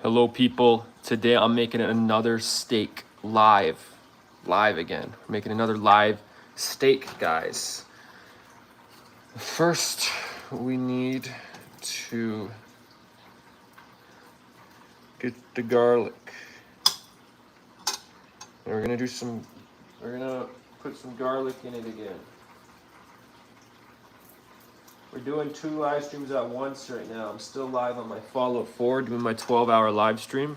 Hello people, today I'm making another steak live again. We're making another live steak, guys. First, we need to get the garlic. And we're gonna put some garlic in it again. We're doing 2 live streams at once right now. I'm still live on my Fallout 4 doing my 12-hour live stream,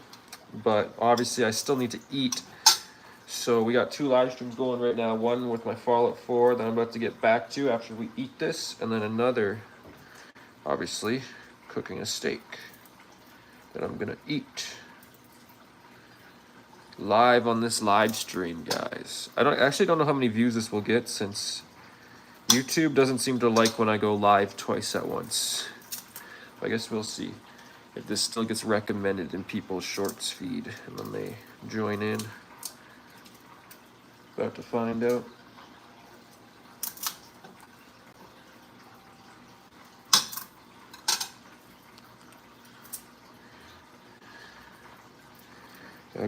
but obviously I still need to eat. So we got 2 live streams going right now. One with my Fallout 4 that I'm about to get back to after we eat this, and then another, obviously, cooking a steak that I'm gonna eat live on this live stream, guys. I actually don't know how many views this will get, since YouTube doesn't seem to like when I go live twice at once. I guess we'll see if this still gets recommended in people's shorts feed and then they join in. About to find out.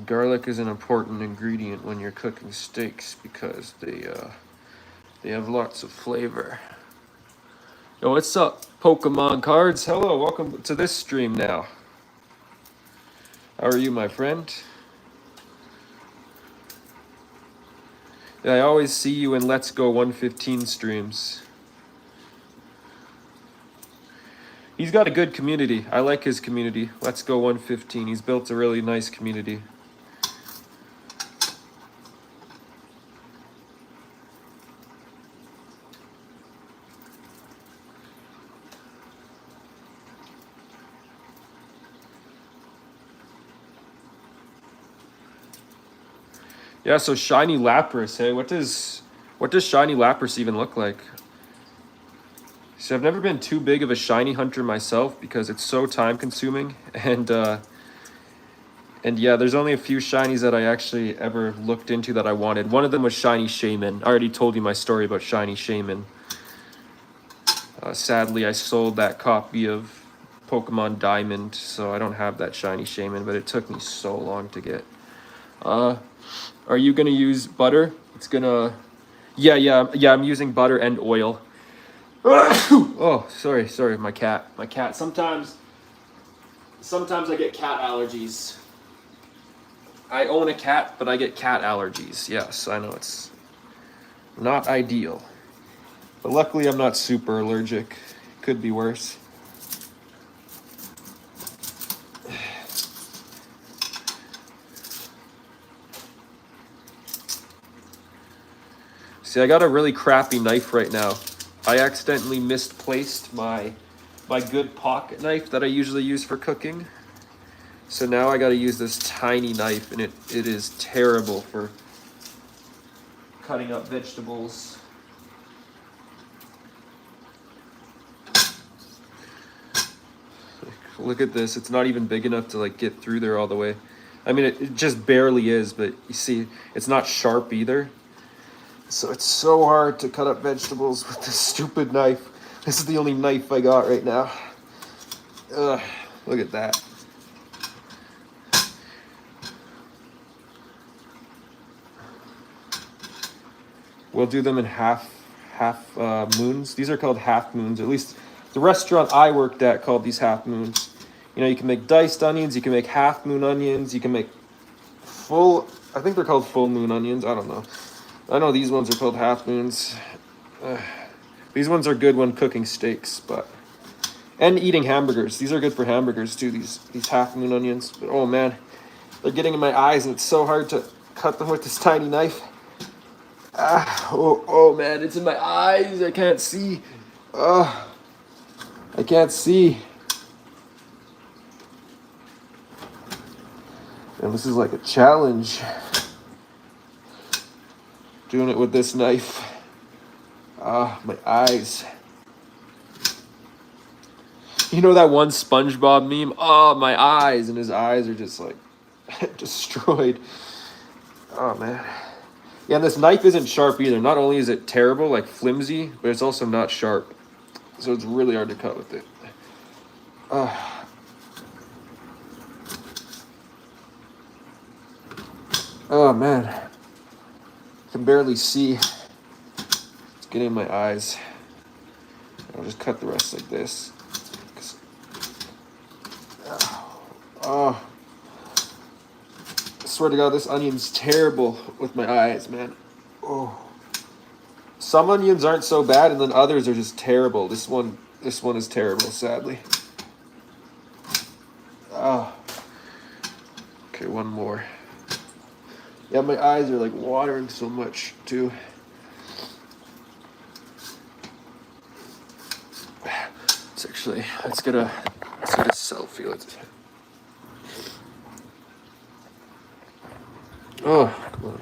Garlic is an important ingredient when you're cooking steaks because they have lots of flavor. Yo, what's up, Pokemon cards? Hello, welcome to this stream now. How are you, my friend? Yeah, I always see you in Let's Go 115 streams. He's got a good community. I like his community. Let's Go 115. He's built a really nice community. Yeah, so shiny Lapras, hey, what does shiny Lapras even look like? So I've never been too big of a shiny hunter myself because it's so time consuming, and yeah, there's only a few shinies that I actually ever looked into that I wanted. One of them was Shiny Shaman. I already told you my story about Shiny Shaman. Sadly, I sold that copy of Pokemon Diamond, so I don't have that Shiny Shaman, but it took me so long to get. Are you gonna use butter? It's gonna... Yeah, I'm using butter and oil. Oh, sorry, my cat. Sometimes I get cat allergies. I own a cat, but I get cat allergies. Yes, I know it's not ideal. But luckily I'm not super allergic. Could be worse. See, I got a really crappy knife right now. I accidentally misplaced my good pocket knife that I usually use for cooking. So now I gotta use this tiny knife, and it is terrible for cutting up vegetables. Look at this, it's not even big enough to like get through there all the way. I mean, it just barely is, but you see, it's not sharp either. So it's so hard to cut up vegetables with this stupid knife. This is the only knife I got right now. Ugh, look at that. We'll do them in half moons. These are called half moons. At least the restaurant I worked at called these half moons. You know, you can make diced onions, you can make half moon onions, you can make full, I think they're called full moon onions, I don't know. I know these ones are called half moons. These ones are good when cooking steaks, and eating hamburgers. These are good for hamburgers too, these half moon onions. But oh man, they're getting in my eyes and it's so hard to cut them with this tiny knife. Oh man, it's in my eyes. I can't see. I can't see. And this is like a challenge. Doing it with this knife. My eyes. You know that one SpongeBob meme? Oh, my eyes. And his eyes are just like destroyed. Oh man. Yeah, and this knife isn't sharp either. Not only is it terrible, like flimsy, but it's also not sharp. So it's really hard to cut with it. Oh man, I can barely see. It's getting in my eyes. I'll just cut the rest like this. Oh, I swear to God, this onion's terrible with my eyes, man. Oh, some onions aren't so bad, and then others are just terrible. This one is terrible, sadly. Oh, okay, one more. Yeah, my eyes are like watering so much too. It's actually, let's get a selfie. Oh, come on.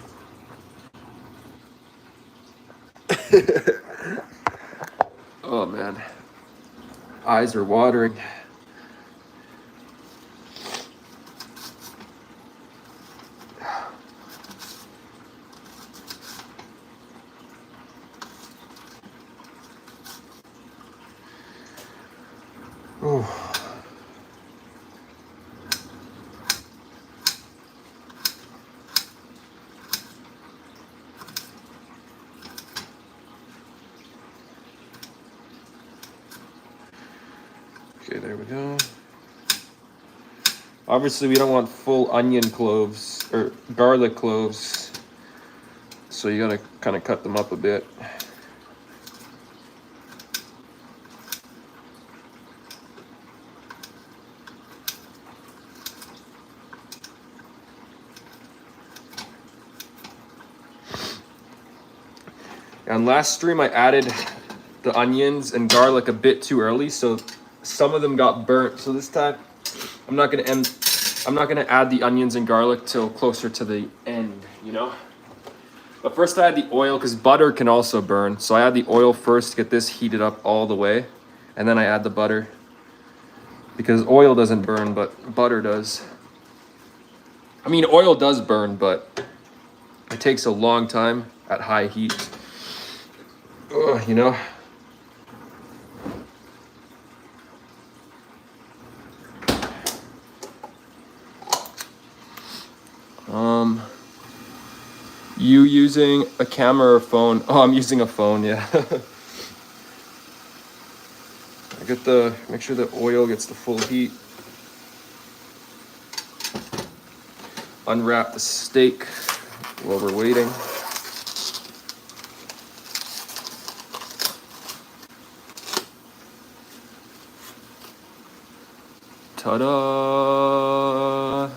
Oh man, eyes are watering. Oh. Okay, there we go. Obviously, we don't want full onion cloves or garlic cloves, so you gotta kind of cut them up a bit. And last stream, I added the onions and garlic a bit too early, so some of them got burnt. So this time, I'm not gonna add the onions and garlic till closer to the end, you know? But first I add the oil, because butter can also burn. So I add the oil first to get this heated up all the way. And then I add the butter. Because oil doesn't burn, but butter does. I mean, oil does burn, but it takes a long time at high heat. Ugh, you know? You using a camera or phone? Oh, I'm using a phone, yeah. Make sure the oil gets the full heat. Unwrap the steak while we're waiting. Ta-da!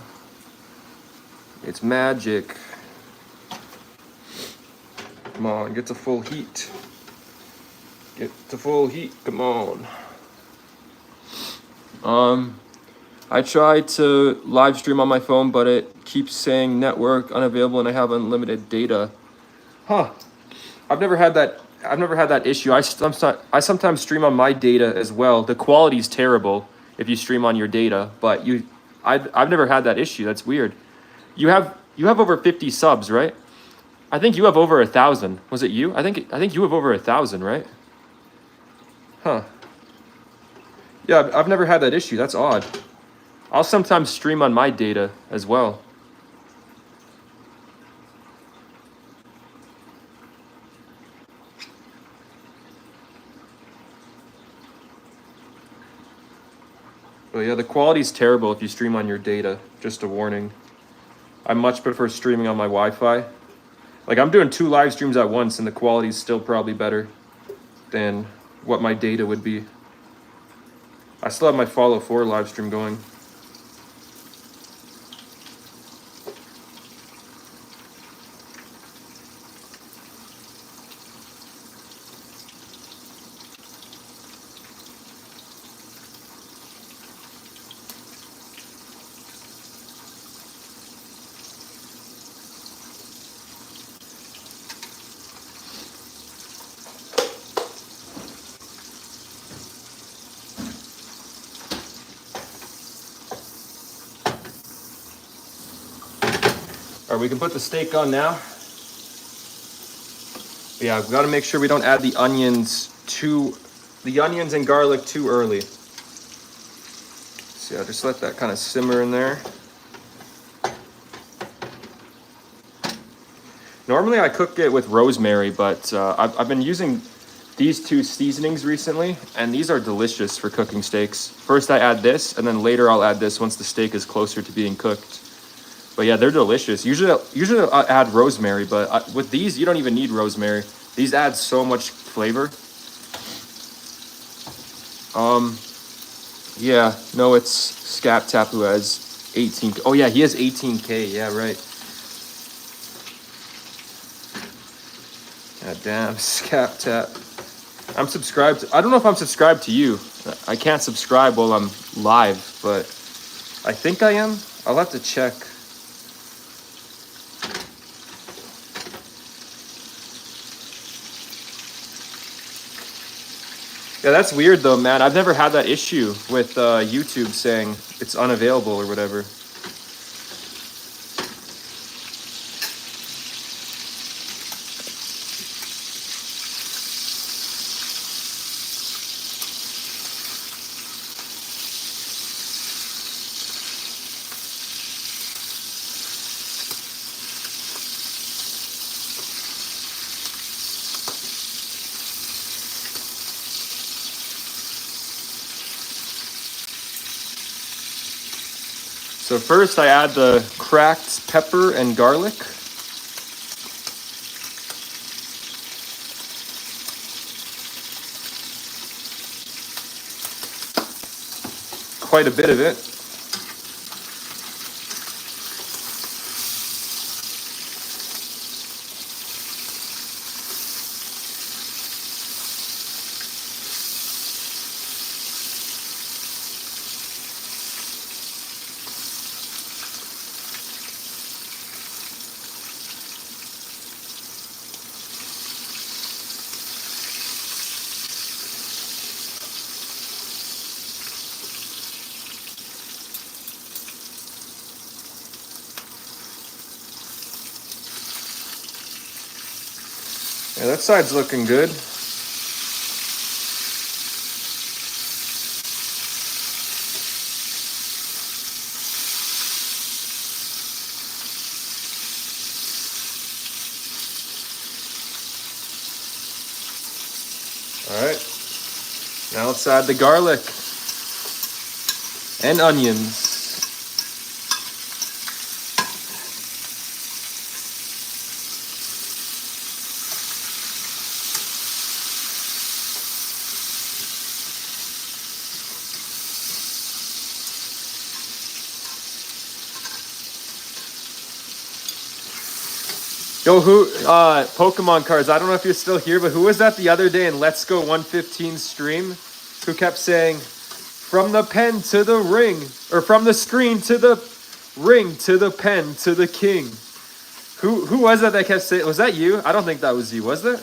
It's magic. Come on, get to full heat. Get to full heat, come on. I tried to live stream on my phone, but it keeps saying network unavailable and I have unlimited data. Huh. I've never had that issue. I sometimes stream on my data as well. The quality's terrible if you stream on your data, but I've never had that issue. That's weird. You have over 50 subs, right? I think you have over 1,000. Was it you? I think you have over 1,000, right? Huh. Yeah, I've never had that issue. That's odd. I'll sometimes stream on my data as well. But yeah, the quality's terrible if you stream on your data. Just a warning. I much prefer streaming on my Wi-Fi. Like, I'm doing 2 live streams at once and the quality's still probably better than what my data would be. I still have my Follow 4 live stream going. All right, we can put the steak on now. Yeah, we gotta make sure we don't add the onions and garlic too early. So yeah, just let that kind of simmer in there. Normally I cook it with rosemary, but I've been using these two seasonings recently, and these are delicious for cooking steaks. First I add this, and then later I'll add this once the steak is closer to being cooked. But yeah, they're delicious. Usually I add rosemary, but with these, you don't even need rosemary. These add so much flavor. Yeah, no, it's Scap Tap who has 18. Oh yeah, he has 18K. Yeah, right. God damn, Scap Tap. I'm subscribed. I don't know if I'm subscribed to you. I can't subscribe while I'm live, but I think I am. I'll have to check. Yeah, that's weird though, man. I've never had that issue with YouTube saying it's unavailable or whatever. So first I add the cracked pepper and garlic. Quite a bit of it. Yeah, that side's looking good. All right. Now let's add the garlic and onions. Yo, Pokemon cards, I don't know if you're still here, but who was that the other day in Let's Go 115 stream who kept saying, from the pen to the ring, or from the screen to the ring, to the pen, to the king. Who was that kept saying, was that you? I don't think that was you, was it?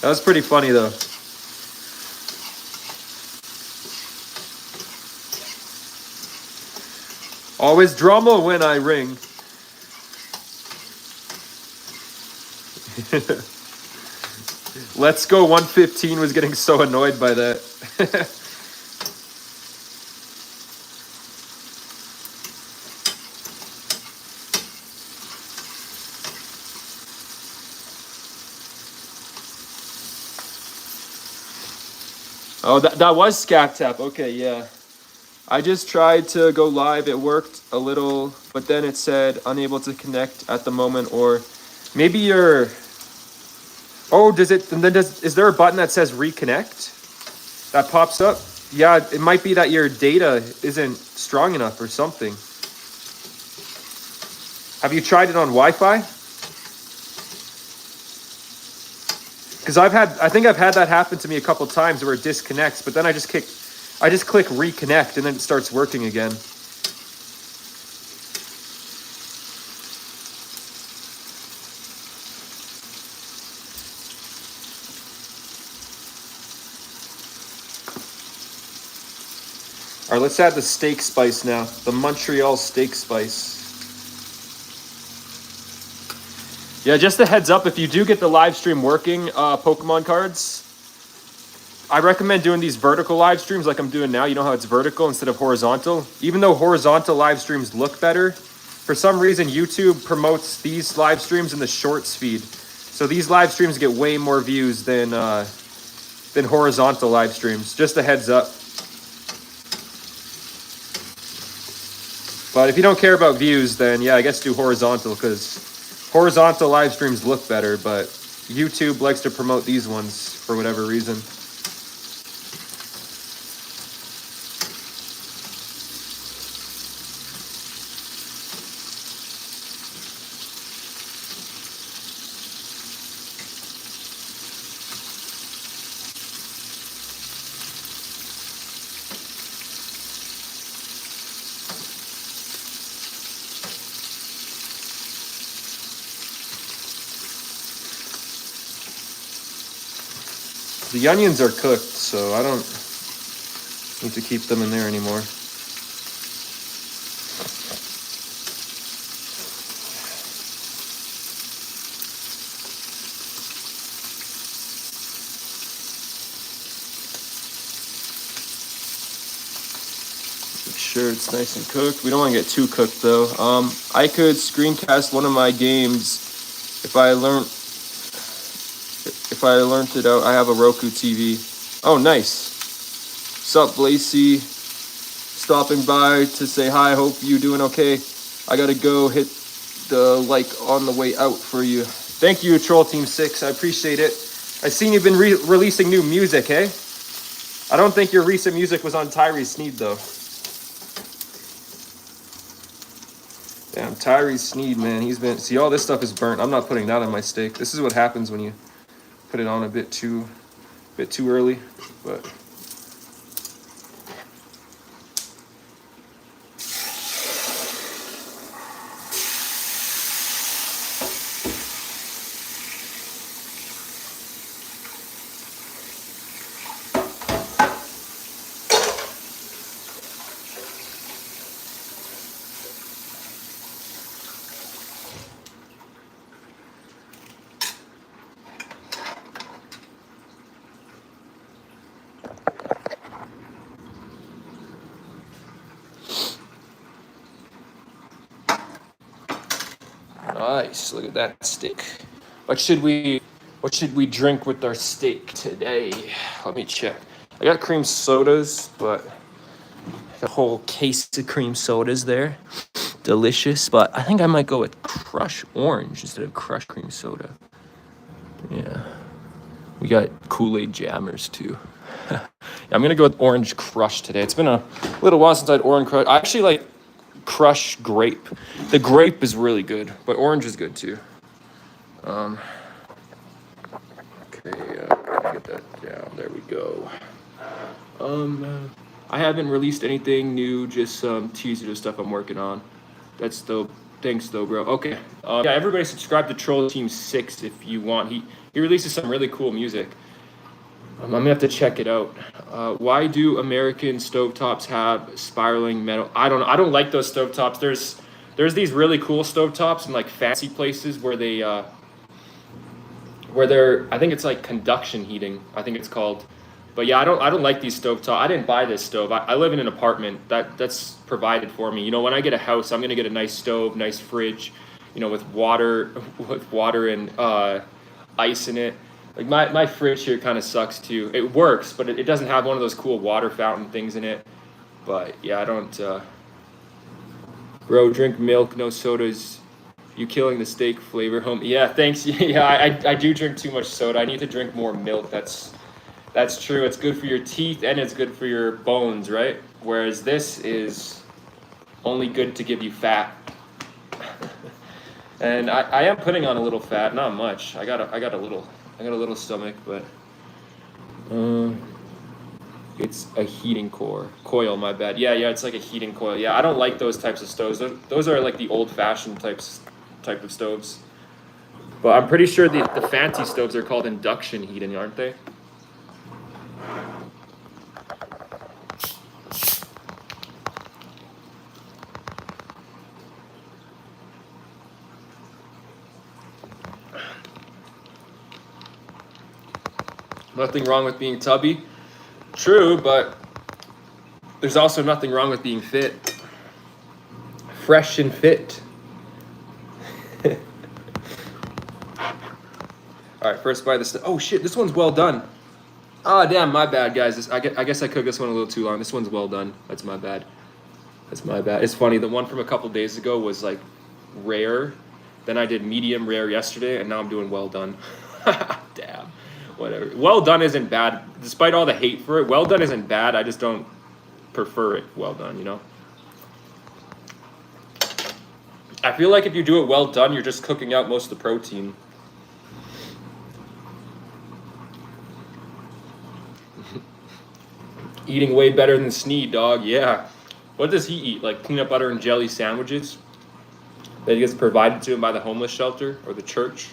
That was pretty funny though. Always drama when I ring. Let's Go 115 was getting so annoyed by that. Oh, that was Scap Tap. Okay, yeah. I just tried to go live. It worked a little, but then it said unable to connect at the moment, or maybe you're... Oh, is there a button that says reconnect that pops up? Yeah, it might be that your data isn't strong enough or something. Have you tried it on Wi-Fi? Because I think I've had that happen to me a couple times where it disconnects, but then I just click reconnect and then it starts working again. All right, let's add the steak spice now. The Montreal steak spice. Yeah, just a heads up, if you do get the live stream working, Pokemon cards, I recommend doing these vertical live streams like I'm doing now. You know how it's vertical instead of horizontal? Even though horizontal live streams look better, for some reason YouTube promotes these live streams in the shorts feed. So these live streams get way more views than horizontal live streams. Just a heads up. But if you don't care about views, then yeah, I guess do horizontal, because horizontal live streams look better, but YouTube likes to promote these ones for whatever reason. The onions are cooked, so I don't need to keep them in there anymore. Make sure it's nice and cooked. We don't want to get too cooked though. I could screencast one of my games if I learned it out. I have a Roku TV. Oh, nice. Sup, Lacey? Stopping by to say hi. Hope you doing okay. I gotta go hit the like on the way out for you. Thank you, Troll Team 6. I appreciate it. I seen you've been releasing new music, eh? I don't think your recent music was on Tyrese Sneed though. Damn, Tyrese Sneed, man. He's been. See, all this stuff is burnt. I'm not putting that on my steak. This is what happens when you put it on a bit too early, but nice. Look at that steak. What should we drink with our steak today? Let me check. I got cream sodas, but the whole case of cream sodas there. Delicious, but I think I might go with Crush Orange instead of Crush Cream Soda. Yeah. We got Kool-Aid Jammers too. Yeah, I'm gonna go with Orange Crush today. It's been a little while since I had Orange Crush. I actually like Crush Grape. The grape is really good, but orange is good too. Okay, get that down. There we go. I haven't released anything new, just some teaser to stuff I'm working on. That's dope. Thanks though, bro. Okay. Yeah, everybody subscribe to Troll Team 6 if you want. He releases some really cool music. I'm gonna have to check it out. Why do American stovetops have spiraling metal? I don't know. I don't like those stovetops. There's these really cool stovetops in like fancy places where they're I think it's like conduction heating. I think it's called. But yeah, I don't like these stovetop. I didn't buy this stove. I live in an apartment. That's provided for me. You know, when I get a house, I'm gonna get a nice stove, nice fridge, you know, with water and ice in it. Like my fridge here kind of sucks too. It works, but it doesn't have one of those cool water fountain things in it. But yeah, I don't. Bro, drink milk, no sodas. You killing the steak flavor, home. Yeah, thanks. Yeah, I do drink too much soda. I need to drink more milk. That's true. It's good for your teeth and it's good for your bones, right? Whereas this is only good to give you fat. And I am putting on a little fat, not much. I got a little stomach, but it's a heating coil. My bad. Yeah, it's like a heating coil. Yeah, I don't like those types of stoves. Those are like the old-fashioned type of stoves. But I'm pretty sure the fancy stoves are called induction heating, aren't they? Nothing wrong with being tubby. True, but there's also nothing wrong with being fit. Fresh and fit. All right, first bite of this. Oh shit, this one's well done. Ah, damn, my bad, guys. I guess I cooked this one a little too long. This one's well done. That's my bad. That's my bad. It's funny, the one from a couple days ago was like rare. Then I did medium rare yesterday, and now I'm doing well done. Damn. Whatever. Well done isn't bad. Despite all the hate for it, well done isn't bad. I just don't prefer it well done, you know? I feel like if you do it well done, you're just cooking out most of the protein. Eating way better than Sneed, dog. Yeah. What does he eat? Like peanut butter and jelly sandwiches that gets provided to him by the homeless shelter or the church?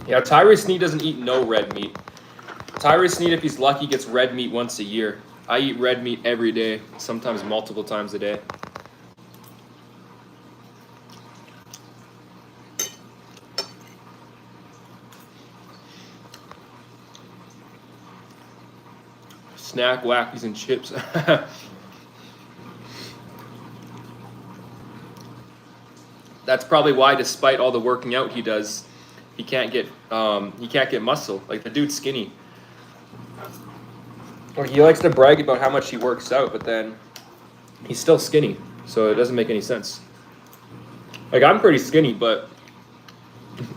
Yeah, Tyree Sneed doesn't eat no red meat. Tyree Sneed, if he's lucky, gets red meat once a year. I eat red meat every day, sometimes multiple times a day. Snack, wackies, and chips. That's probably why, despite all the working out he does, he can't get muscle. Like, the dude's skinny. Like, he likes to brag about how much he works out, but then he's still skinny, so it doesn't make any sense. Like, I'm pretty skinny, but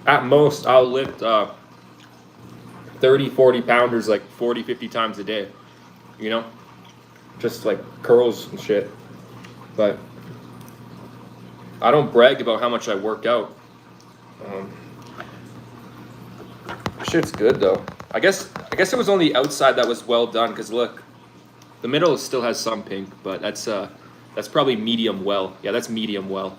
at most I'll lift 30, 40 pounders like 40, 50 times a day, you know? Just like curls and shit. But I don't brag about how much I work out. Shit's good though. I guess it was only outside that was well done, because look, the middle still has some pink, but that's probably medium well. Yeah, that's medium well.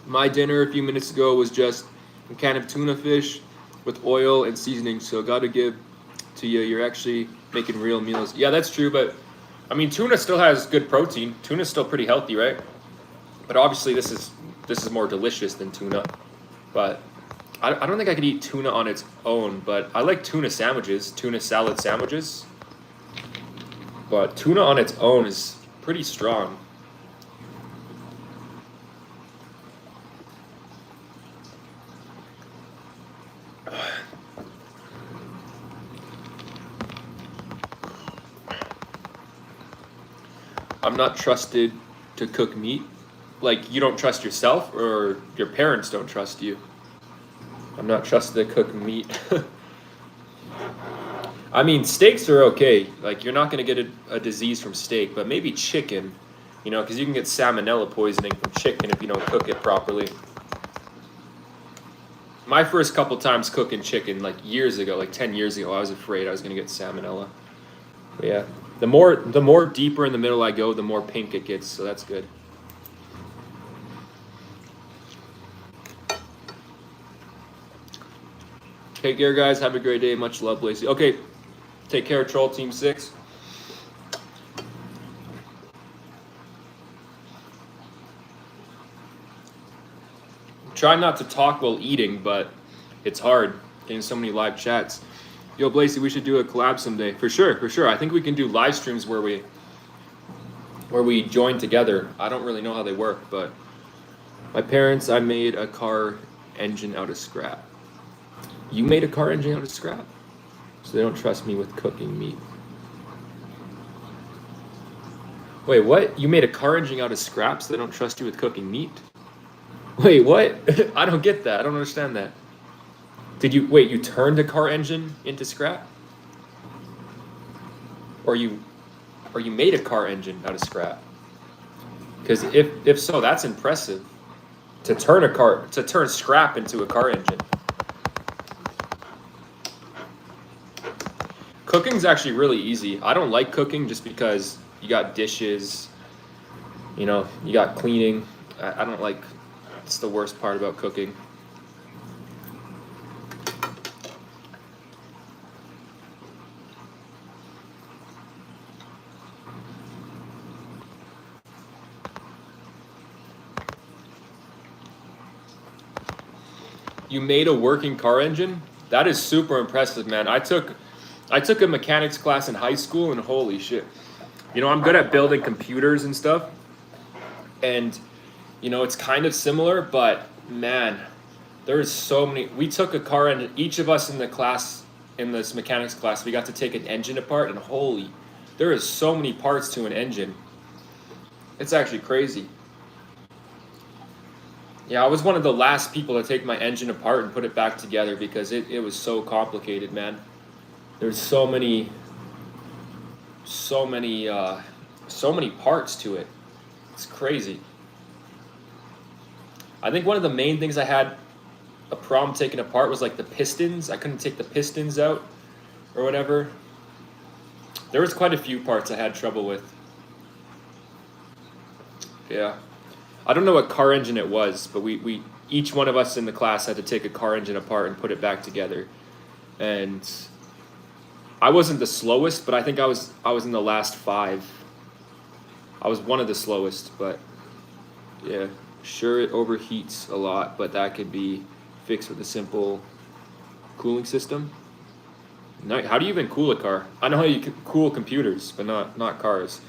My dinner a few minutes ago was just a can of tuna fish with oil and seasoning, so gotta give to you. You're actually making real meals. Yeah, that's true, but I mean, tuna still has good protein. Tuna's still pretty healthy, right? But obviously this is more delicious than tuna. But I don't think I could eat tuna on its own, but I like tuna sandwiches, tuna salad sandwiches. But tuna on its own is pretty strong. I'm not trusted to cook meat. Like, you don't trust yourself, or your parents don't trust you? I'm not trusted to cook meat. I mean, steaks are okay. Like, you're not going to get a disease from steak, but maybe chicken, you know, because you can get salmonella poisoning from chicken if you don't cook it properly. My first couple times cooking chicken, like years ago, like 10 years ago, I was afraid I was going to get salmonella. But yeah, the more deeper in the middle I go, the more pink it gets, so that's good. Take care, guys. Have a great day. Much love, Lacey. Okay, take care, Troll Team 6. Try not to talk while eating, but it's hard getting so many live chats. Yo, Blazy, we should do a collab someday. For sure. I think we can do live streams where we join together. I don't really know how they work, but my parents, I made a car engine out of scrap. You made a car engine out of scrap? So they don't trust me with cooking meat. Wait, what? You made a car engine out of scrap so they don't trust you with cooking meat? Wait, what? I don't get that. I don't understand that. You turned a car engine into scrap? Or you made a car engine out of scrap? Because if so, that's impressive. To turn scrap into a car engine. Cooking's actually really easy. I don't like cooking just because you got dishes, you know, you got cleaning. I don't like, it's the worst part about cooking. You made a working car engine? That is super impressive, man. I took a mechanics class in high school, and holy shit. You know, I'm good at building computers and stuff. And you know, it's kind of similar, but man, there's so many. We took a car, and each of us in the class, in this mechanics class, we got to take an engine apart, and holy, there is so many parts to an engine. It's actually crazy. Yeah, I was one of the last people to take my engine apart and put it back together because it was so complicated, man. There's so many parts to it. It's crazy. I think one of the main things I had a problem taking apart was like the pistons. I couldn't take the pistons out or whatever. There was quite a few parts I had trouble with. Yeah. I don't know what car engine it was, but we each one of us in the class had to take a car engine apart and put it back together. And I wasn't the slowest, but I think I was in the last 5. I was one of the slowest, but yeah, sure it overheats a lot, but that could be fixed with a simple cooling system. How do you even cool a car? I know how you can cool computers, but not cars.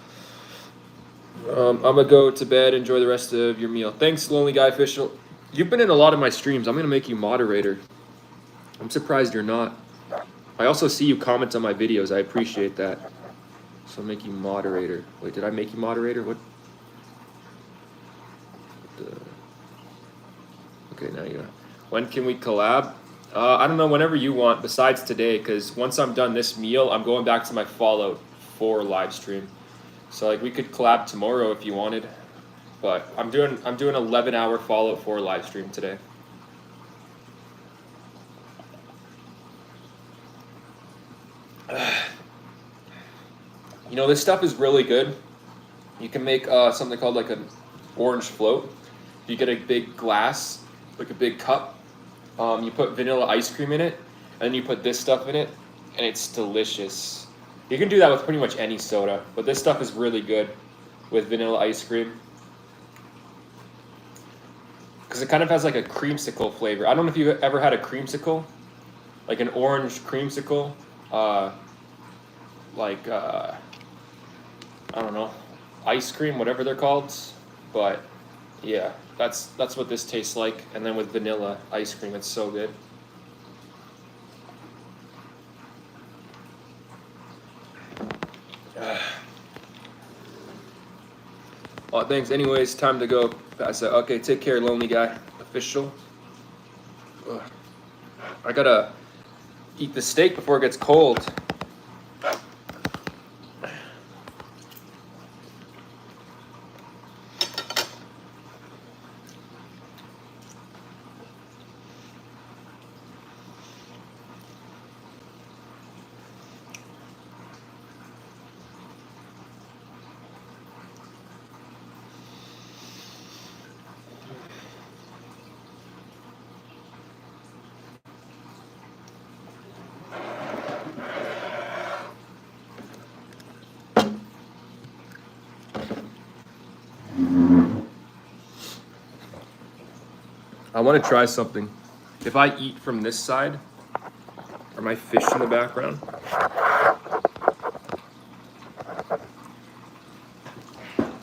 I'm gonna go to bed. Enjoy the rest of your meal. Thanks, Lonely Guy Official. You've been in a lot of my streams. I'm gonna make you moderator. I'm surprised you're not. I also see you comment on my videos. I appreciate that. So I'll make you moderator. Wait, did I make you moderator? What? Okay, now you. When can we collab? I don't know. Whenever you want. Besides today, because once I'm done this meal, I'm going back to my Fallout 4 live stream. So like we could collab tomorrow if you wanted, but I'm doing 11-hour Fallout 4 live stream today. You know, this stuff is really good. You can make something called like an orange float. You get a big glass, like a big cup. You put vanilla ice cream in it, and then you put this stuff in it, and it's delicious. You can do that with pretty much any soda, but this stuff is really good with vanilla ice cream. Because it kind of has like a creamsicle flavor. I don't know if you've ever had a creamsicle, like an orange creamsicle. I don't know, ice cream, whatever they're called. But yeah, that's what this tastes like. And then with vanilla ice cream, it's so good. Well, thanks. Anyways, time to go. Pass out. Okay, take care, Lonely Guy Official. Ugh. I gotta eat the steak before it gets cold. I want to try something. If I eat from this side, are my fish in the background?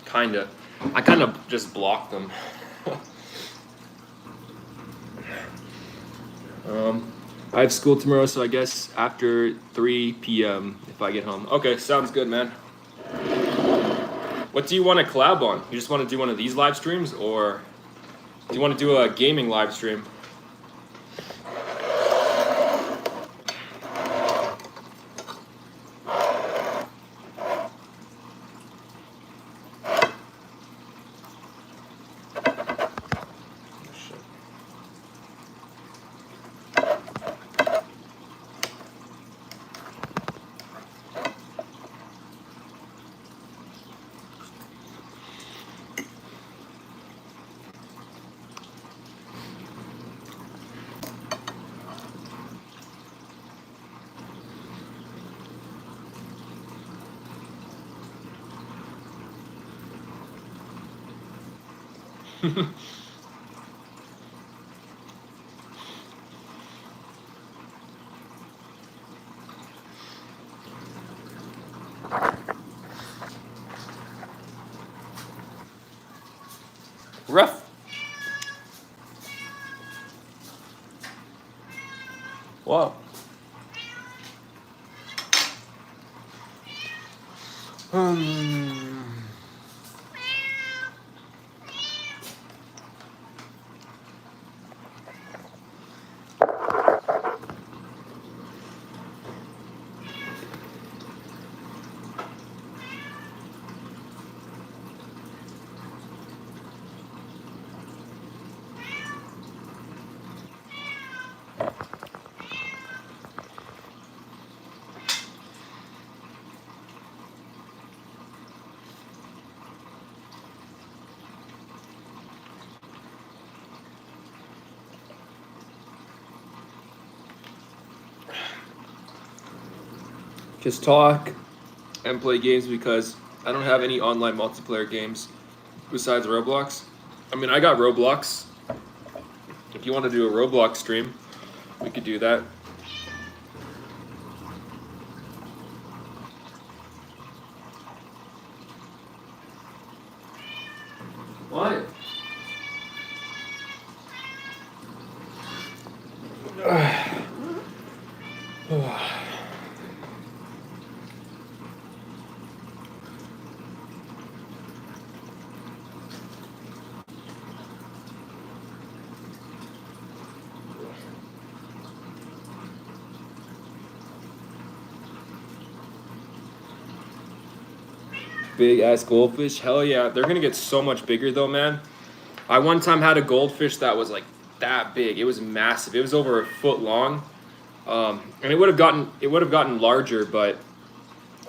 Kinda. I kind of just blocked them. I have school tomorrow, so I guess after 3 p.m. if I get home. Okay, sounds good, man. What do you want to collab on? You just want to do one of these live streams, or do you want to do a gaming live stream? Rough. Wow. Just talk and play games because I don't have any online multiplayer games besides Roblox. I mean, I got Roblox. If you want to do a Roblox stream, we could do that. Why? Big ass goldfish, hell yeah. They're gonna get so much bigger though, man. I one time had a goldfish that was like that big. It was massive. It was over a foot long, and it would have gotten larger, but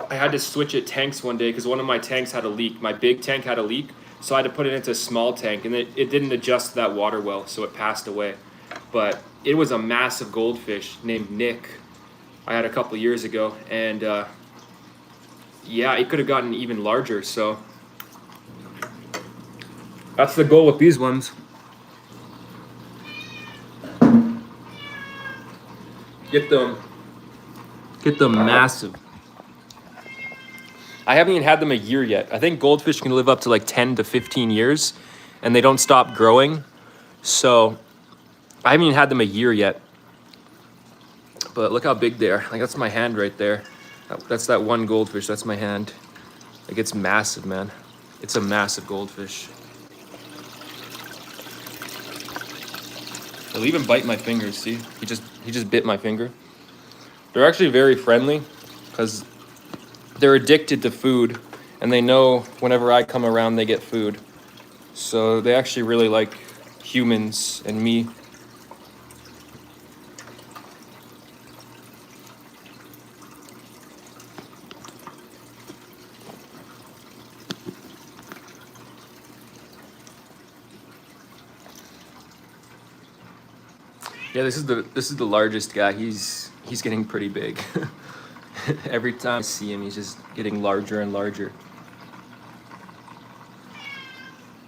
I had to switch it tanks one day because one of my tanks had a leak. My big tank had a leak, so I had to put it into a small tank, and it didn't adjust that water well, so it passed away. But it was a massive goldfish named Nick. I had a couple years ago, and yeah, it could have gotten even larger. So that's the goal with these ones. Get them massive. I haven't even had them a year yet. I think goldfish can live up to like 10 to 15 years and they don't stop growing. So I haven't even had them a year yet. But look how big they are. Like that's my hand right there. That's that one goldfish. That's my hand. Like it's massive, man. It's a massive goldfish. They'll even bite my fingers. See, he just bit my finger. They're actually very friendly because they're addicted to food, and they know whenever I come around, they get food. So they actually really like humans and me. Yeah, this is the largest guy. He's getting pretty big. Every time I see him, he's just getting larger and larger.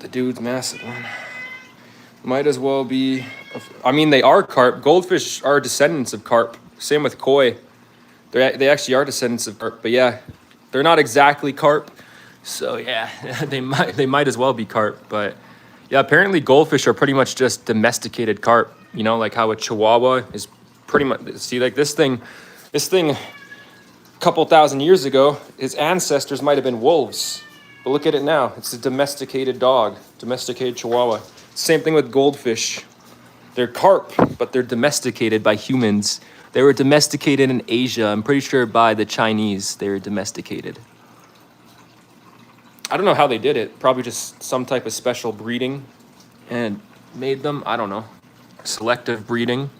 The dude's massive, man. Might as well be. I mean, they are carp. Goldfish are descendants of carp. Same with koi. They actually are descendants of carp. But yeah, they're not exactly carp. So yeah, they might as well be carp. But yeah, apparently goldfish are pretty much just domesticated carp. You know, like how a chihuahua is pretty much. See, like this thing, a couple thousand years ago, his ancestors might have been wolves. But look at it now. It's a domesticated dog, domesticated chihuahua. Same thing with goldfish. They're carp, but they're domesticated by humans. They were domesticated in Asia. I'm pretty sure by the Chinese they were domesticated. I don't know how they did it. Probably just some type of special breeding and made them. I don't know. Selective breeding.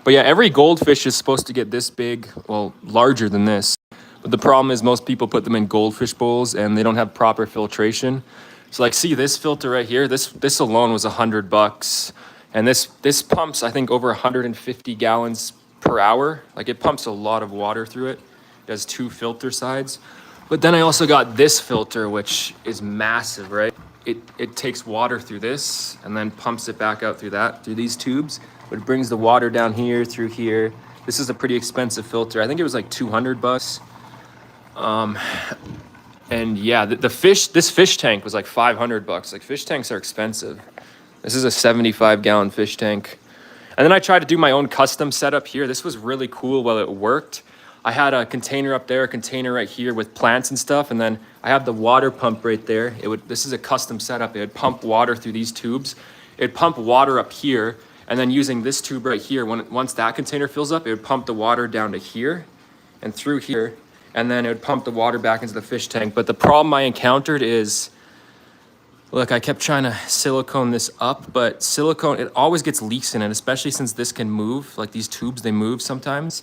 But yeah, every goldfish is supposed to get this big, well, larger than this. But the problem is most people put them in goldfish bowls and they don't have proper filtration. So like, see this filter right here? This alone was $100. And this pumps, I think, over 150 gallons per hour. Like it pumps a lot of water through it. It has 2 filter sides. But then I also got this filter, which is massive, right? It takes water through this and then pumps it back out through these tubes. but it brings the water down here through here. This is a pretty expensive filter. I think it was like $200. And yeah, this fish tank was like $500. Like, fish tanks are expensive. This is a 75-gallon fish tank. And then I tried to do my own custom setup here. This was really cool while it worked. I had a container up there, a container right here with plants and stuff, and then I have the water pump right there. This is a custom setup. It would pump water through these tubes. It'd pump water up here, and then using this tube right here, once that container fills up, it would pump the water down to here and through here, and then it would pump the water back into the fish tank. But the problem I encountered is, look, I kept trying to silicone this up, but silicone, it always gets leaks in it, especially since this can move. Like, these tubes, they move sometimes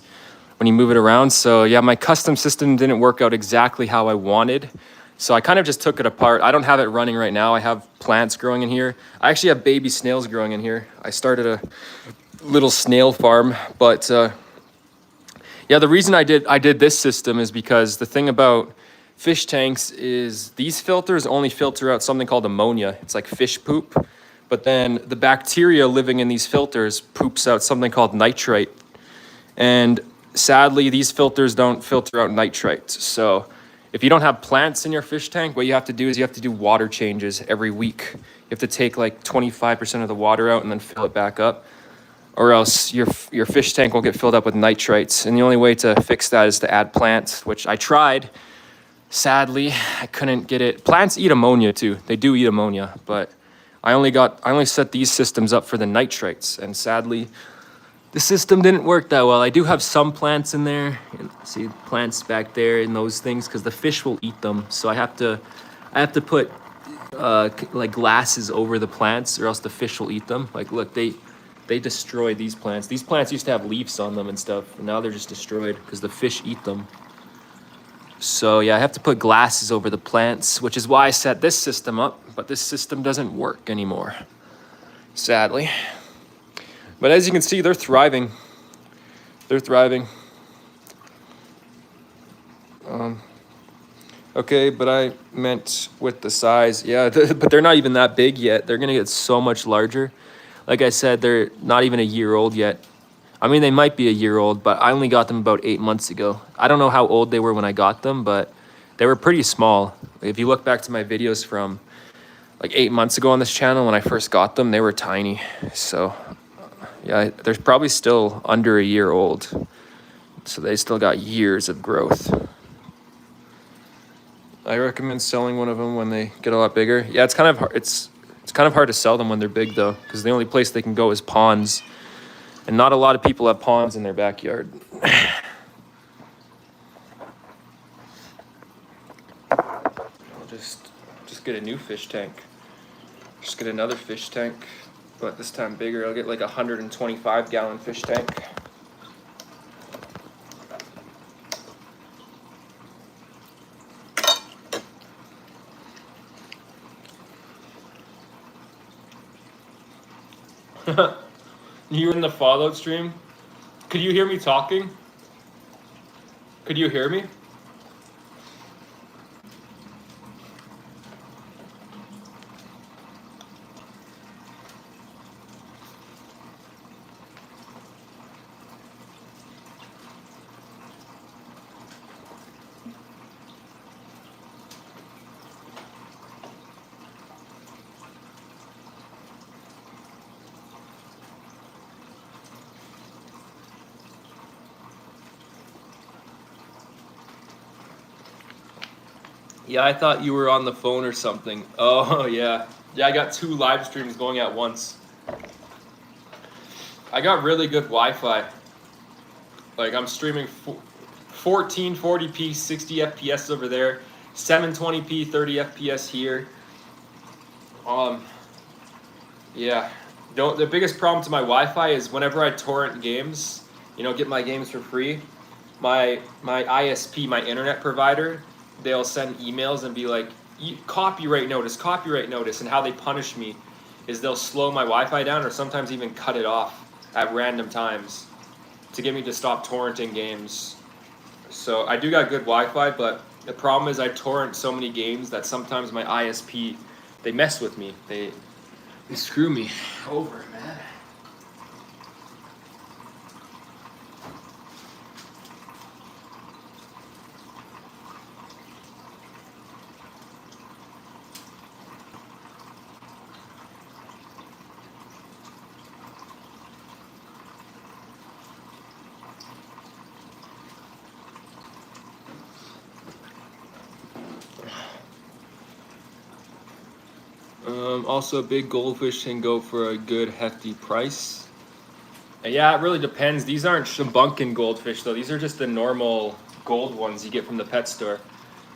when you move it around. So yeah, my custom system didn't work out exactly how I wanted. So I kind of just took it apart. I don't have it running right now. I have plants growing in here. I actually have baby snails growing in here. I started a little snail farm, but yeah, the reason I did this system is because the thing about fish tanks is these filters only filter out something called ammonia. It's like fish poop, but then the bacteria living in these filters poops out something called nitrite. And sadly, these filters don't filter out nitrite. So if you don't have plants in your fish tank, what you have to do is you have to do water changes every week. You have to take like 25% of the water out and then fill it back up, or else your fish tank will get filled up with nitrites. And the only way to fix that is to add plants, which I tried. Sadly, I couldn't get it. Plants eat ammonia too. They do eat ammonia, but I only set these systems up for the nitrites, and sadly, the system didn't work that well. I do have some plants in there. See plants back there in those things because the fish will eat them. So I have to put like glasses over the plants, or else the fish will eat them. Like, look, they destroy these plants. These plants used to have leaves on them and stuff, and now they're just destroyed because the fish eat them. So yeah, I have to put glasses over the plants, which is why I set this system up, but this system doesn't work anymore, sadly. But as you can see, they're thriving. They're thriving. Okay, but I meant with the size. Yeah, but they're not even that big yet. They're gonna get so much larger. Like I said, they're not even a year old yet. I mean, they might be a year old, but I only got them about 8 months ago. I don't know how old they were when I got them, but they were pretty small. If you look back to my videos from like 8 months ago on this channel, when I first got them, they were tiny. So yeah, they're probably still under a year old. So they still got years of growth. I recommend selling one of them when they get a lot bigger. Yeah, it's kind of hard. It's kind of hard to sell them when they're big though, because the only place they can go is ponds. And not a lot of people have ponds in their backyard. I'll just get a new fish tank. Just get another fish tank, but this time bigger. I'll get like a 125-gallon fish tank. You in the Fallout stream? Could you hear me talking? Could you hear me? Yeah, I thought you were on the phone or something. Oh, yeah. Yeah, I got 2 live streams going at once. I got really good Wi-Fi. Like, I'm streaming 1440p, 60 FPS over there, 720p, 30 FPS here. Yeah. The biggest problem to my Wi-Fi is whenever I torrent games, get my games for free, my ISP, my internet provider, they'll send emails and be like, copyright notice, and how they punish me is they'll slow my Wi-Fi down or sometimes even cut it off at random times to get me to stop torrenting games. So I do got good Wi-Fi, but the problem is I torrent so many games that sometimes my ISP, they mess with me. They screw me over, man. Also, big goldfish can go for a good hefty price. Yeah, it really depends. These aren't Shabunkin goldfish though. These are just the normal gold ones you get from the pet store.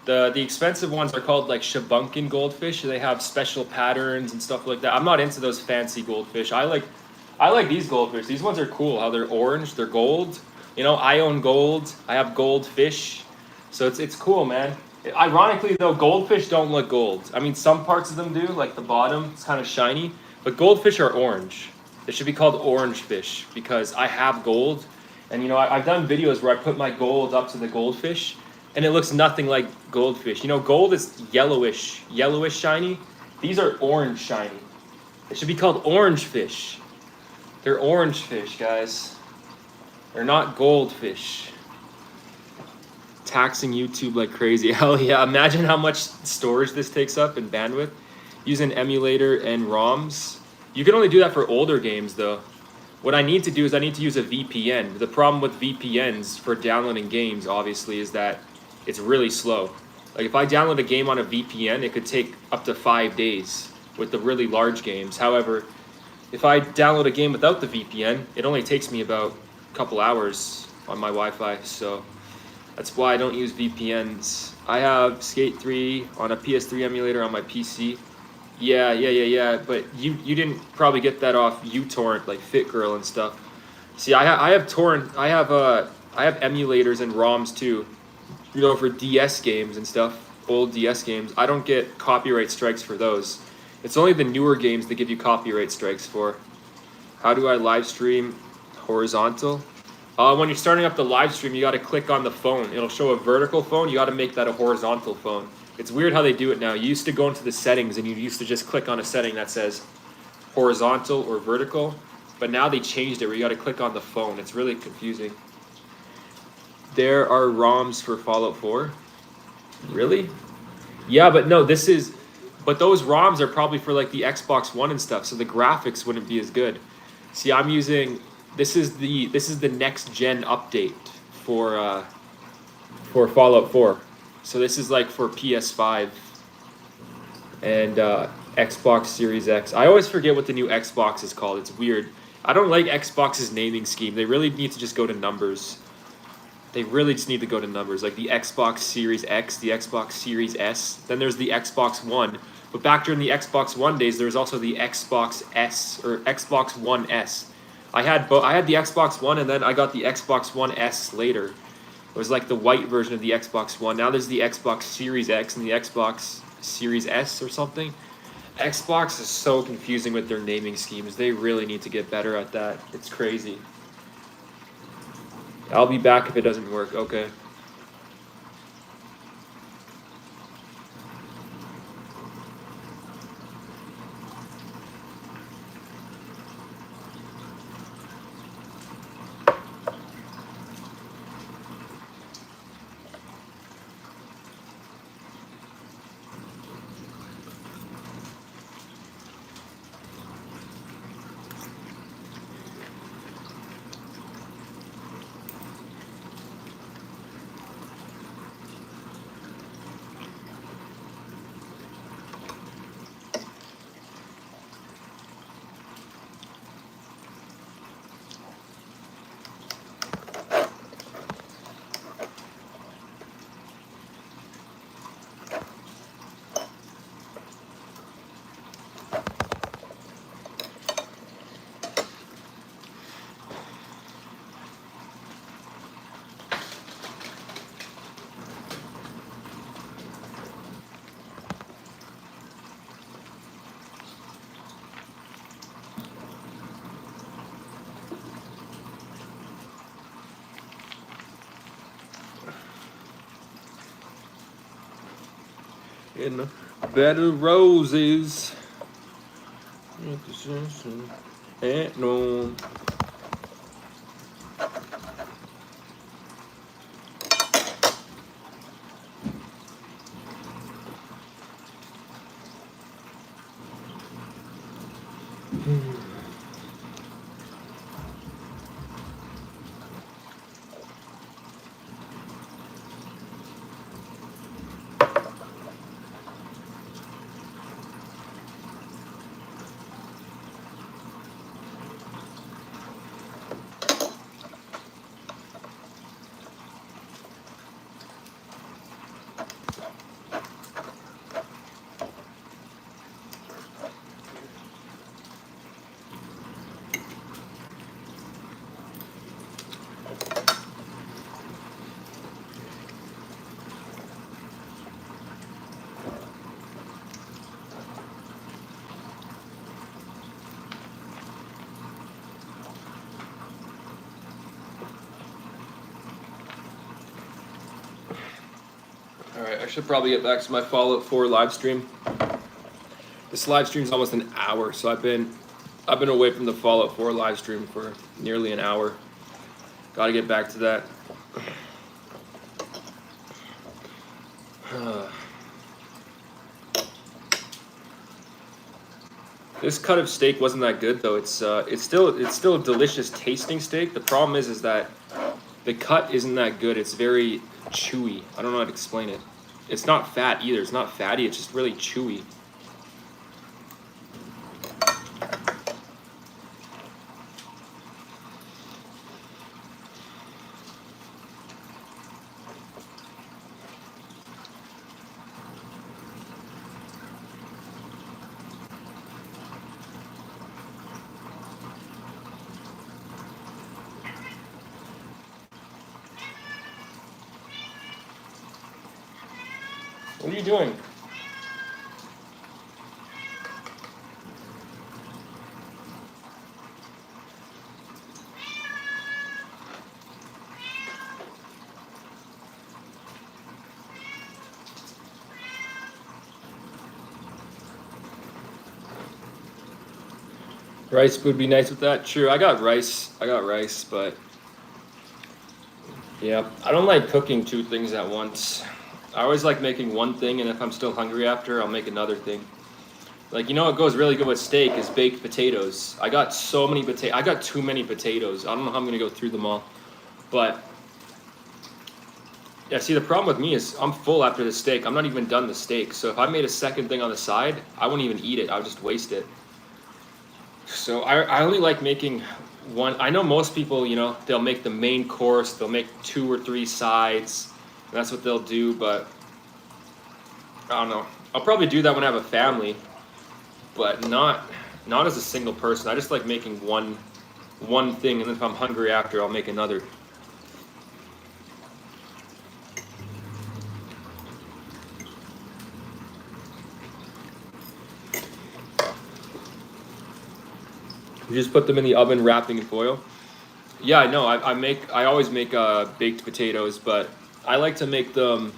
The expensive ones are called like Shabunkin goldfish. They have special patterns and stuff like that. I'm not into those fancy goldfish. I like these goldfish. These ones are cool. How they're orange, they're gold. You know, I own gold. I have gold fish. So it's cool, man. Ironically though, goldfish don't look gold. I mean, some parts of them do, like the bottom, it's kind of shiny, but goldfish are orange. They should be called orange fish because I have gold, and you know I've done videos where I put my gold up to the goldfish, and it looks nothing like goldfish. You know, gold is yellowish shiny. These are orange shiny. It should be called orange fish. They're orange fish, guys. They're not goldfish. Taxing YouTube like crazy. Hell yeah, imagine how much storage this takes up and bandwidth. Use an emulator and ROMs. You can only do that for older games though. What I need to do is I need to use a VPN. The problem with VPNs for downloading games obviously is that it's really slow. Like if I download a game on a VPN, it could take up to 5 days with the really large games. However, if I download a game without the VPN, it only takes me about a couple hours on my Wi-Fi, so that's why I don't use VPNs. I have Skate 3 on a PS3 emulator on my PC. Yeah, but you didn't probably get that off uTorrent like FitGirl and stuff. See, I have torrent, I have emulators and ROMs too, you know, for DS games and stuff, old DS games. I don't get copyright strikes for those. It's only the newer games that give you copyright strikes for. How do I live stream horizontal? When you're starting up the live stream, you got to click on the phone. It'll show a vertical phone. You got to make that a horizontal phone. It's weird how they do it now. You used to go into the settings and you used to just click on a setting that says horizontal or vertical. But now they changed it where you got to click on the phone. It's really confusing. There are ROMs for Fallout 4. Really? Yeah, but no, but those ROMs are probably for like the Xbox One and stuff, so the graphics wouldn't be as good. See, I'm using, this is the next gen update for Fallout 4. So this is like for PS5 and Xbox Series X. I always forget what the new Xbox is called. It's weird. I don't like Xbox's naming scheme. They really need to just go to numbers. They really just need to go to numbers, like the Xbox Series X, the Xbox Series S. Then there's the Xbox One. But back during the Xbox One days, there was also the Xbox S or Xbox One S. I had the Xbox One, and then I got the Xbox One S later. It was like the white version of the Xbox One. Now there's the Xbox Series X and the Xbox Series S or something. Xbox is so confusing with their naming schemes. They really need to get better at that. It's crazy. I'll be back if it doesn't work. Okay. In the bed of roses. And no. should probably get back to my Fallout 4 live stream. This live stream's almost an hour, so I've been away from the Fallout 4 live stream for nearly an hour. Got to get back to that. This cut of steak wasn't that good though. It's still a delicious tasting steak. The problem is that the cut isn't that good. It's very chewy. I don't know how to explain it. It's not fat either. It's not fatty. It's just really chewy. What are you doing? Rice would be nice with that. True, I got rice, but yeah, I don't like cooking two things at once. I always like making one thing, and if I'm still hungry after, I'll make another thing. Like, you know what goes really good with steak is baked potatoes. I got so many potatoes. I got too many potatoes. I don't know how I'm going to go through them all. But, yeah, see, the problem with me is I'm full after the steak. I'm not even done the steak. So if I made a second thing on the side, I wouldn't even eat it. I would just waste it. So I only like making one. I know most people, you know, they'll make the main course. They'll make 2 or 3 sides. And that's what they'll do, but I don't know. I'll probably do that when I have a family, but not as a single person. I just like making one thing, and then if I'm hungry after, I'll make another. You just put them in the oven, wrapping in foil. Yeah, I know. I always make baked potatoes, but I like to make them.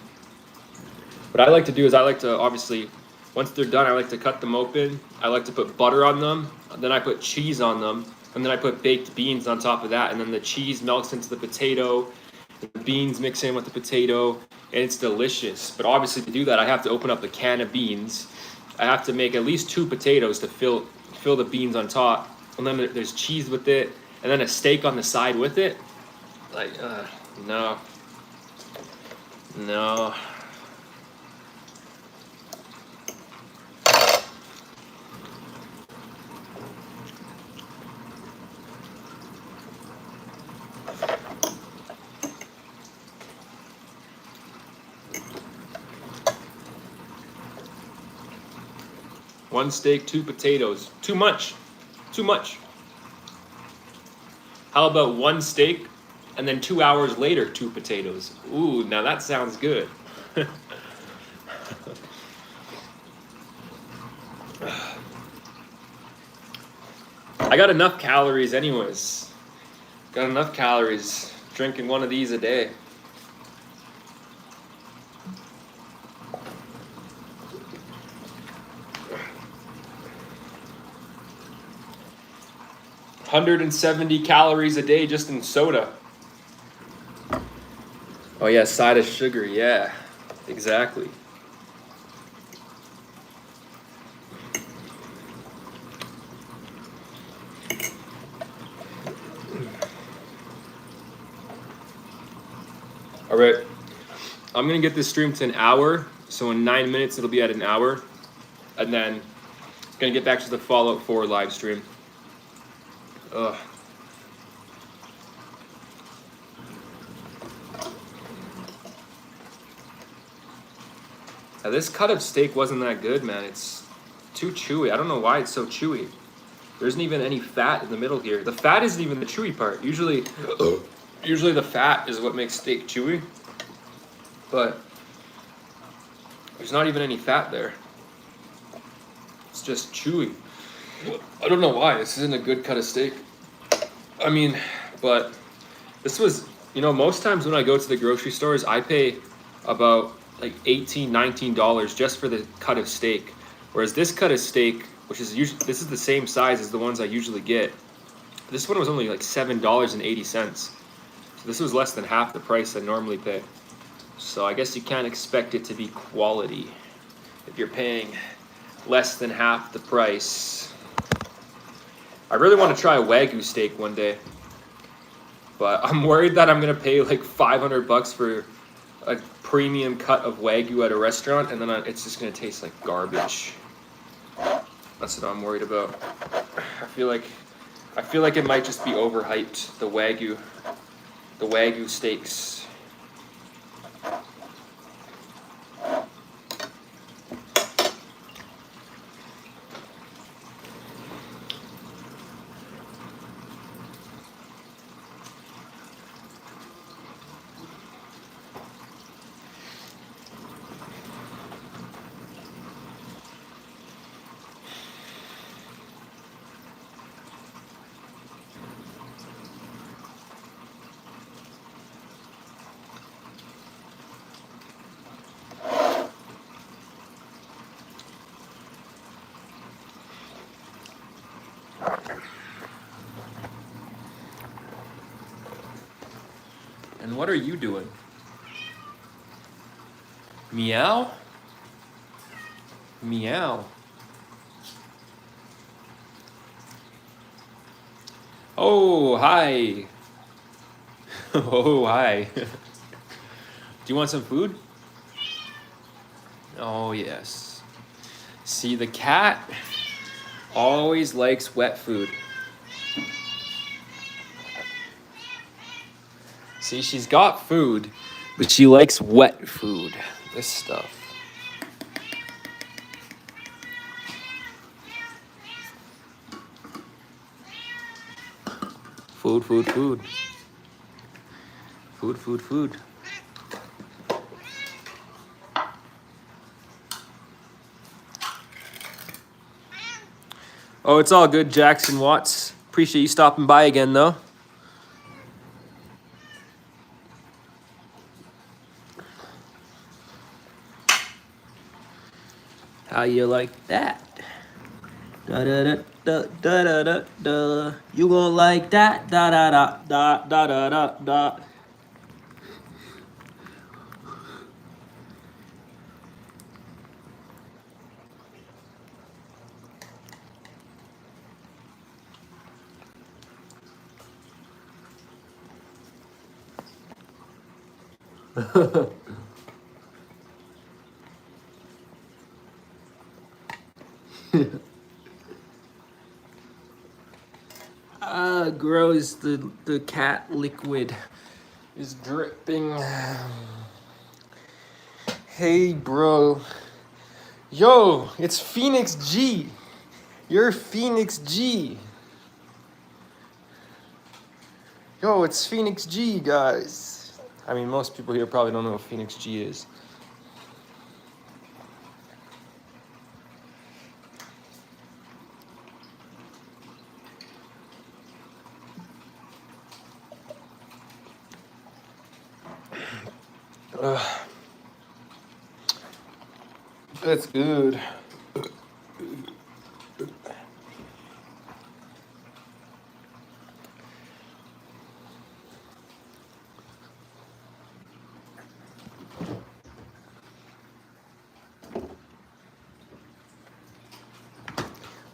What I like to do is I like to, obviously, once they're done, I like to cut them open. I like to put butter on them, then I put cheese on them, and then I put baked beans on top of that, and then the cheese melts into the potato, the beans mix in with the potato, and it's delicious. But obviously to do that, I have to open up the can of beans. I have to make at least 2 potatoes to fill the beans on top, and then there's cheese with it, and then a steak on the side with it. Like, no. No. One steak, 2 potatoes. Too much. Too much. How about 1 steak and then 2 hours later, 2 potatoes? Ooh, now that sounds good. I got enough calories anyways. Got enough calories drinking one of these a day. $170 calories a day just in soda. Oh yeah, side of sugar, yeah, exactly. All right, I'm gonna get this stream to an hour, so in 9 minutes it'll be at an hour, and then gonna get back to the Fallout 4 live stream. Ugh. Now, this cut of steak wasn't that good, man. It's too chewy. I don't know why it's so chewy. There isn't even any fat in the middle here. The fat isn't even the chewy part. Usually the fat is what makes steak chewy. But there's not even any fat there. It's just chewy. I don't know why. This isn't a good cut of steak. I mean, but this was, you know, most times when I go to the grocery stores, I pay about like $18, $19 just for the cut of steak. Whereas this cut of steak, which is usually, this is the same size as the ones I usually get. This one was only like $7.80. So this was less than half the price I normally pay. So I guess you can't expect it to be quality if you're paying less than half the price. I really want to try a Wagyu steak one day, but I'm worried that I'm gonna pay like $500 for a premium cut of Wagyu at a restaurant, and then it's just gonna taste like garbage. That's what I'm worried about. I feel like it might just be overhyped, the Wagyu steaks. And what are you doing? Meow? Meow. Oh, hi. Oh, hi. Do you want some food? Oh, yes. See, the cat always likes wet food. See, she's got food, but she likes wet food. This stuff. Food, food, food. Food, food, food. Oh, it's all good, Jackson Watts. Appreciate you stopping by again, though. How you like that? Da da da da da da da da. You gonna like that? Da da da da da da da da. Gross, the cat liquid is dripping. Hey, bro. Yo, it's Phoenix G. You're Phoenix G. Yo, it's Phoenix G, guys. I mean, most people here probably don't know what Phoenix G is. That's good.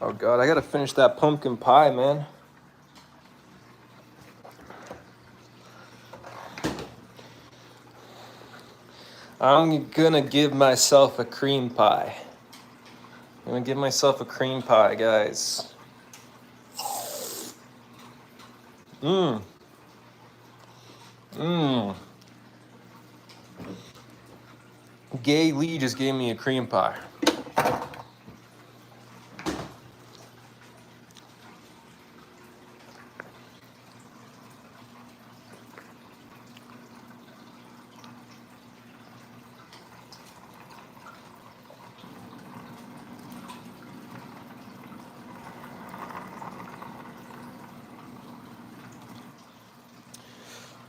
Oh God, I gotta finish that pumpkin pie, man. I'm gonna give myself a cream pie. I'm gonna give myself a cream pie, guys. Mmm. Mmm. Gay Lee just gave me a cream pie.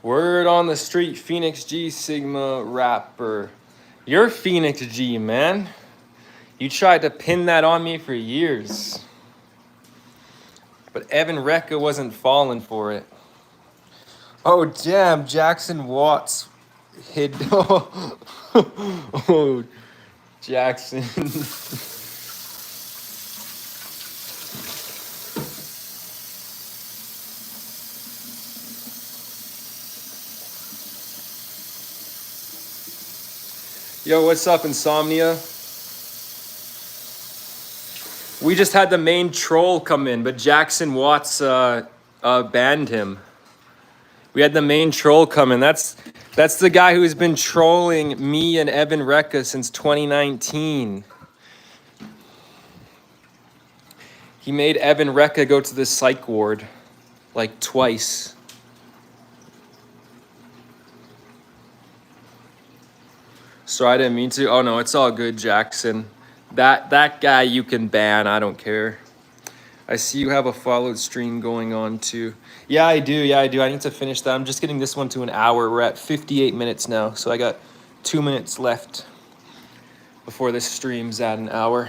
Word on the street, Phoenix G Sigma rapper. You're Phoenix G, man. You tried to pin that on me for years. But Evan Recca wasn't falling for it. Oh, damn. Jackson Watts hit. Oh, Jackson. Yo, what's up, Insomnia? We just had the main troll come in, but Jackson Watts banned him. We had the main troll come in. That's the guy who's been trolling me and Evan Recca since 2019. He made Evan Recca go to the psych ward like twice. So I didn't mean to. Oh no, it's all good, Jackson. That guy you can ban. I don't care. I see you have a followed stream going on too. Yeah, I do. Yeah, I do. I need to finish that. I'm just getting this one to an hour. We're at 58 minutes now, so I got 2 minutes left before this stream's at an hour.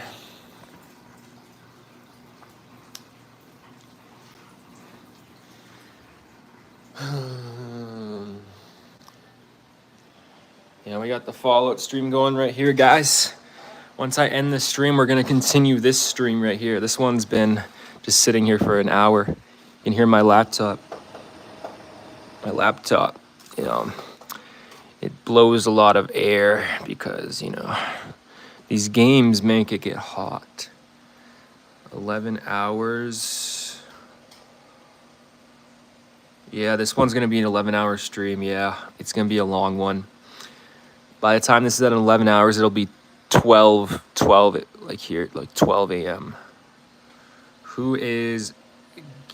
Yeah, we got the Fallout stream going right here, guys. Once I end this stream, we're gonna continue this stream right here. This one's been just sitting here for an hour. You can hear my laptop. My laptop, you know, it blows a lot of air because, you know, these games make it get hot. 11 hours. Yeah, this one's gonna be an 11-hour stream. Yeah, it's gonna be a long one. By the time this is at 11 hours, it'll be 12 like here, like 12 a.m. Who is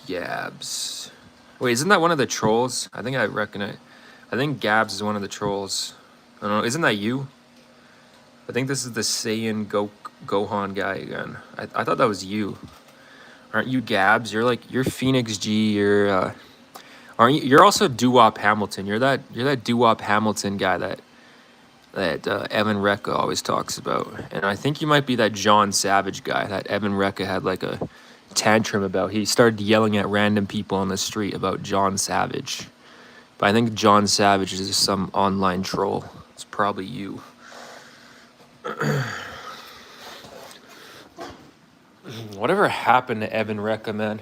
Gabs? Wait, isn't that one of the trolls? I think I recognize. I think Gabs is one of the trolls. I don't know. Isn't that you? I think this is the Saiyan Gohan guy again. I thought that was you. Aren't you Gabs? You're Phoenix G. You're aren't you? You're also Doo-Wop Hamilton. You're that Doo-Wop Hamilton guy that Evan Recca always talks about. And I think you might be that John Savage guy that Evan Recca had like a tantrum about. He started yelling at random people on the street about John Savage. But I think John Savage is just some online troll. It's probably you. Whatever happened to Evan Recca, man?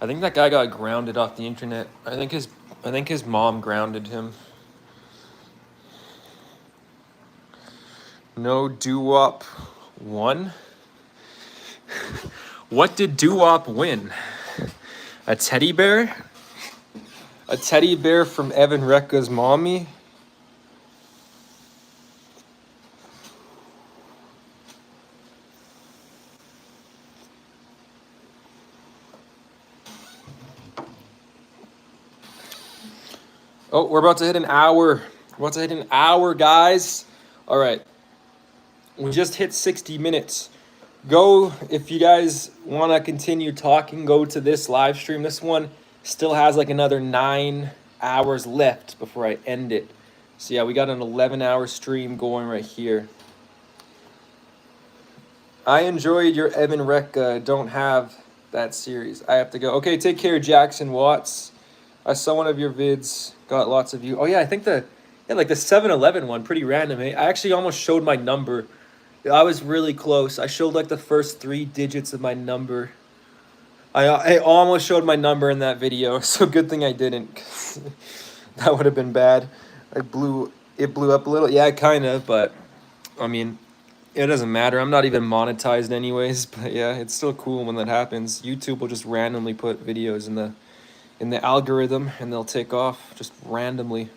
I think that guy got grounded off the internet. I think his mom grounded him. No Doo-Wop won? What did Doo-Wop win? A teddy bear? A teddy bear from Evan Recca's mommy? Oh, we're about to hit an hour. We're about to hit an hour, guys. All right. We just hit 60 minutes. Go, if you guys want to continue talking, go to this live stream. This one still has like another 9 hours left before I end it. So yeah, we got an 11-hour stream going right here. I enjoyed your Evan Recca. Don't have that series. I have to go. Okay, take care, Jackson Watts. I saw one of your vids. Got lots of you. Oh yeah, I think like the 7-Eleven one, pretty random. Eh? I actually almost showed my number. I was really close. I showed like the first 3 digits of my number. I almost showed my number in that video, so good thing I didn't. That would have been bad. It blew up a little. Yeah, kind of, but I mean, it doesn't matter. I'm not even monetized anyways, but yeah, it's still cool when that happens. YouTube will just randomly put videos in the algorithm and they'll take off just randomly.